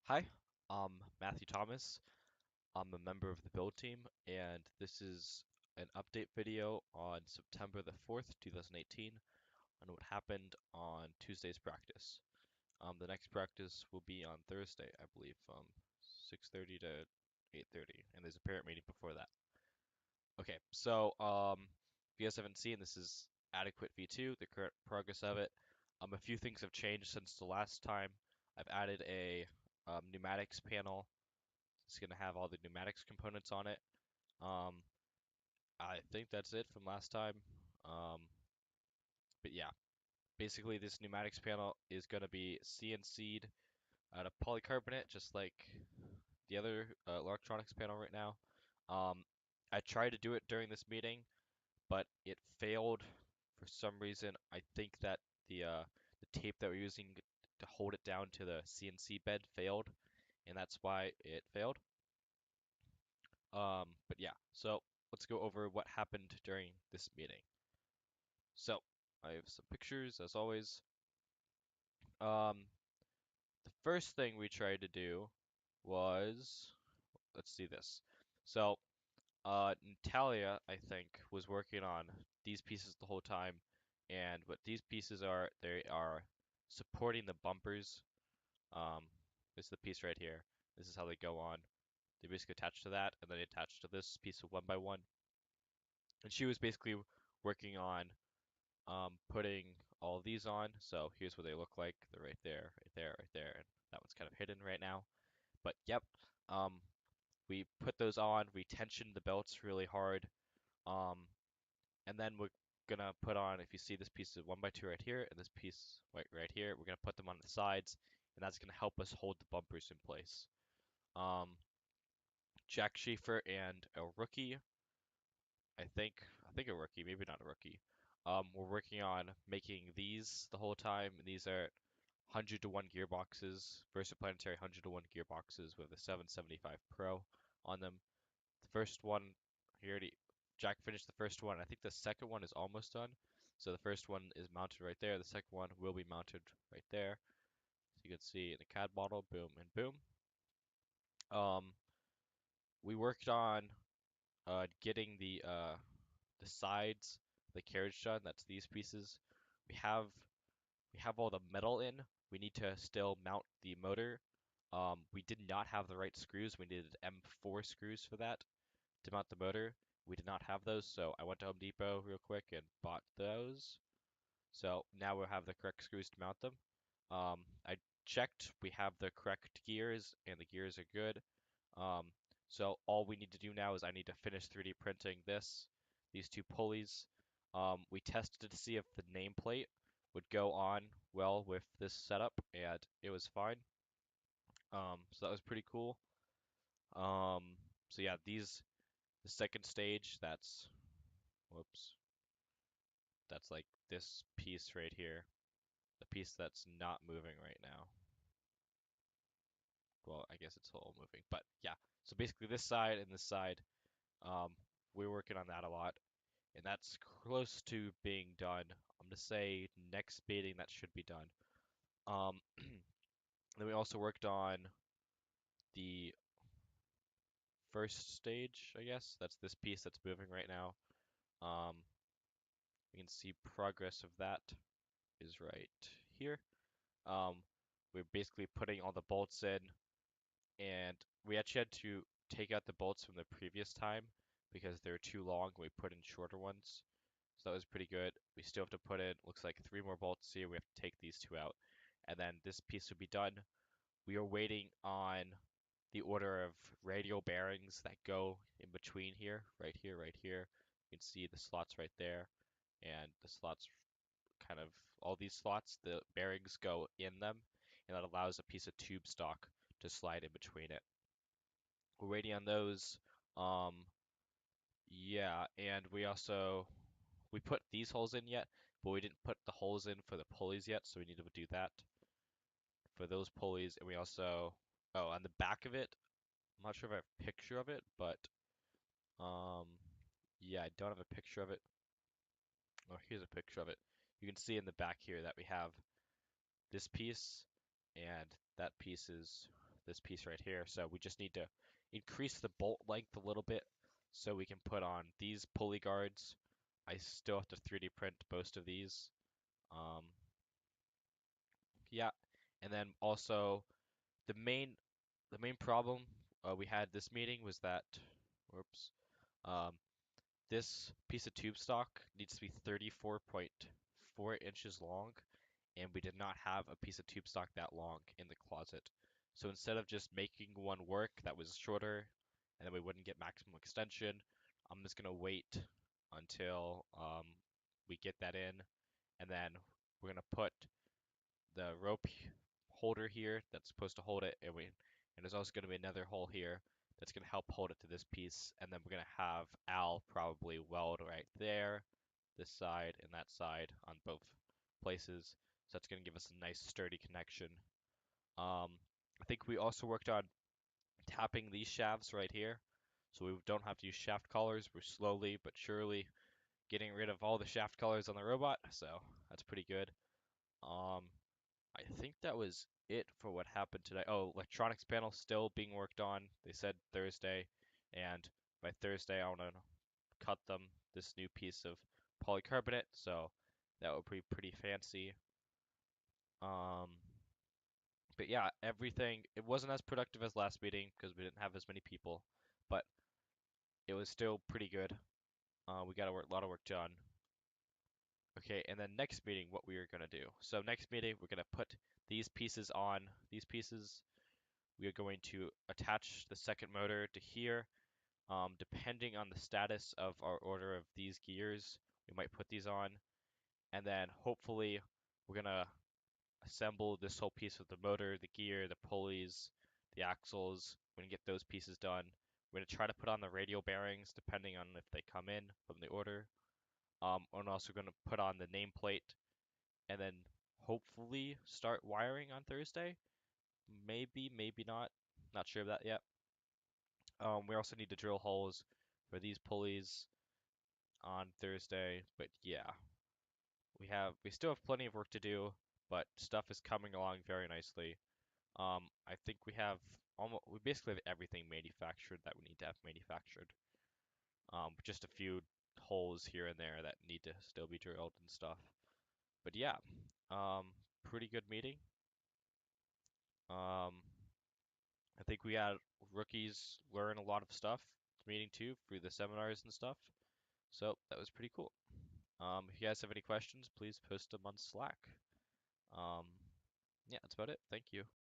Hi, I'm Matthew Thomas. I'm a member of the build team, and this is an update video on September the 4th, 2018, on what happened on Tuesday's practice. The next practice will be on Thursday, I believe, from 6:30 to 8:30, and there's a parent meeting before that. Okay, so if you guys haven't seen, this is Adequate V2, the current progress of it. A few things have changed since the last time. I've added a pneumatics panel. It's going to have all the pneumatics components on it. Um, I think that's it from last time. Um, but yeah, basically this pneumatics panel is going to be CNC'd out of polycarbonate, just like the other electronics panel right now. Um, I tried to do it during this meeting, but it failed for some reason. I think that the tape that we're using to hold it down to the CNC bed failed, and that's why it failed. But yeah, so let's go over what happened during this meeting. So I have some pictures as always. Um, the first thing we tried to do was, let's see this. So Natalia, I think, was working on these pieces the whole time, and what these pieces are, they are supporting the bumpers. Um, this is the piece right here. This is how they go on. They basically attach to that, and then they attach to this piece of 1x1. And she was basically working on putting all of these on. So here's what they look like. They're right there, right there, right there, and that one's kind of hidden right now. But yep, um, we put those on. We tensioned the belts really hard, um, and then we're gonna put on. If you see this piece of 1x2 right here and this piece right here, we're gonna put them on the sides, and that's gonna help us hold the bumpers in place. Um, Jack Schaefer and a rookie, I think a rookie, maybe not a rookie. We're working on making these the whole time. These are 100 to 1 gearboxes, Versaplanetary 100 to 1 gearboxes with a 775 Pro on them. The first one, he already, Jack finished the first one. I think the second one is almost done. So the first one is mounted right there. The second one will be mounted right there. So you can see in the CAD model, boom and boom. Um, we worked on getting the sides, the carriage done. That's these pieces. We have we have all the metal in. We need to still mount the motor. We did not have the right screws. We needed M4 screws for that to mount the motor. We did not have those, so I went to Home Depot real quick and bought those. So now we'll have the correct screws to mount them. I checked. We have the correct gears, and the gears are good. Um, so all we need to do now is I need to finish 3D printing these two pulleys. We tested to see if the nameplate would go on well with this setup, and it was fine. So that was pretty cool. So yeah, the second stage, whoops, that's like this piece right here, the piece that's not moving right now. Well, I guess it's all moving, but yeah. So basically this side and this side, um, we're working on that a lot. And that's close to being done. I'm gonna say next meeting that should be done. Um, then we also worked on the first stage, I guess. That's this piece that's moving right now. Um, you can see progress of that is right here. Um, we're basically putting all the bolts in, and we actually had to take out the bolts from the previous time because they were too long. We put in shorter ones. So that was pretty good. We still have to put in, looks like 3 more bolts here. We have to take these two out. And then this piece will be done. We are waiting on the order of radial bearings that go in between here, right here, right here. You can see the slots right there. And the slots kind of, all these slots, the bearings go in them. And that allows a piece of tube stock to slide in between it. We're waiting on those. Um, yeah, and we put these holes in yet, but we didn't put the holes in for the pulleys yet, so we need to do that for those pulleys. And we also, oh, on the back of it, I'm not sure if I have a picture of it, but um, yeah, I don't have a picture of it. Oh, here's a picture of it. You can see in the back here that we have this piece, and that piece is this piece right here. So we just need to increase the bolt length a little bit so we can put on these pulley guards. I still have to 3D print most of these. Um, yeah, and then also the main problem we had this meeting was that, whoops, um, this piece of tube stock needs to be 34.4 inches long, and we did not have a piece of tube stock that long in the closet. So instead of just making one work that was shorter, and then we wouldn't get maximum extension, I'm just gonna wait until we get that in, and then we're gonna put the rope holder here that's supposed to hold it, and there's also gonna be another hole here that's gonna help hold it to this piece, and then we're gonna have Al probably weld right there, this side and that side on both places. So that's gonna give us a nice sturdy connection. I think we also worked on tapping these shafts right here, so we don't have to use shaft collars. We're slowly but surely getting rid of all the shaft collars on the robot, so that's pretty good. Um, I think that was it for what happened today. Oh, electronics panel still being worked on. They said Thursday, and by Thursday I want to cut them this new piece of polycarbonate, so that would be pretty fancy. Um, but yeah, everything, it wasn't as productive as last meeting because we didn't have as many people, but it was still pretty good. We got a lot of work done. Okay, and then next meeting, what we are gonna do. So next meeting, we're gonna put these pieces on these pieces. We are going to attach the second motor to here. Depending on the status of our order of these gears, we might put these on. And then hopefully we're gonna assemble this whole piece with the motor, the gear, the pulleys, the axles. We're gonna get those pieces done. We're gonna try to put on the radial bearings depending on if they come in from the order. And also gonna put on the nameplate and then hopefully start wiring on Thursday. Maybe, maybe not. Not sure of that yet. We also need to drill holes for these pulleys on Thursday, but yeah, we still have plenty of work to do, but stuff is coming along very nicely. I think we basically have everything manufactured that we need to have manufactured. Just a few holes here and there that need to still be drilled and stuff. But yeah, pretty good meeting. Um, I think we had rookies learn a lot of stuff meeting too through the seminars and stuff. So that was pretty cool. If you guys have any questions, please post them on Slack. Um, yeah, that's about it. Thank you.